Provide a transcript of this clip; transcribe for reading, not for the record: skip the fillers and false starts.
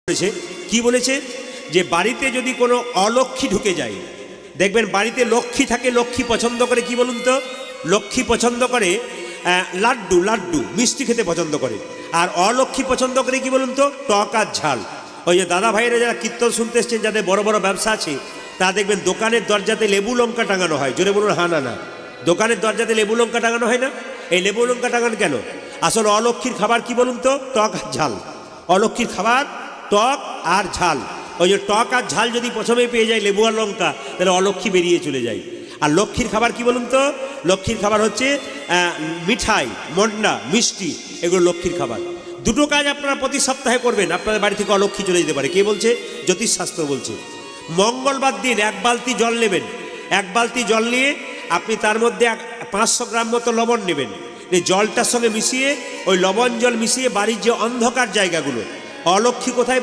বলেছে কি বলেছে যে বাড়িতে যদি কোনো অলক্ষ্মী ঢুকে যায়, দেখবেন বাড়িতে লক্ষ্মী থাকে, লক্ষ্মী পছন্দ করে কি বলুন তো, লক্ষ্মী পছন্দ করে লাড্ডু লাড্ডু মিষ্টি খেতে পছন্দ করে। আর অলক্ষ্মী পছন্দ করে কি বলুন তো, টক আর ঝাল। ওই যে দাদা ভাইরা যারা কীর্তন শুনতে এসছেন, যাদের বড় বড় ব্যবসা আছে, তা দেখবেন দোকানের দরজাতে লেবু লঙ্কা টাঙানো হয়। জোরে বলুন হা না না, দোকানের দরজাতে লেবু লঙ্কা টাঙানো হয় না? এই লেবু লঙ্কা টাঙানো কেন? আসলে অলক্ষ্মীর খাবার কি বলুন তো, টক আর ঝাল। অলক্ষ্মীর খাবার টক আর ঝাল। ওই যে টক আর ঝাল যদি প্রথমে পেয়ে যায় লেবু আর লঙ্কা, তাহলে অলক্ষ্মী বেরিয়ে চলে যায়। আর লক্ষ্মীর খাবার কি বলুন তো, লক্ষ্মীর খাবার হচ্ছে মিঠাই, মন্ডা, মিষ্টি, এগুলো লক্ষ্মীর খাবার। দুটো কাজ আপনারা প্রতি সপ্তাহে করবেন, আপনাদের বাড়ি থেকে অলক্ষ্মী চলে যেতে পারে। কে বলছে? জ্যোতিষশাস্ত্র বলছে। মঙ্গলবার দিন 1 বালতি জল নেবেন। 1 বালতি জল নিয়ে আপনি তার মধ্যে 500 গ্রাম মতো লবণ নেবেন। এই জলটার সঙ্গে মিশিয়ে, ওই লবণ জল মিশিয়ে বাড়ির যে অন্ধকার জায়গাগুলো, অলক্ষ্মী কোথায়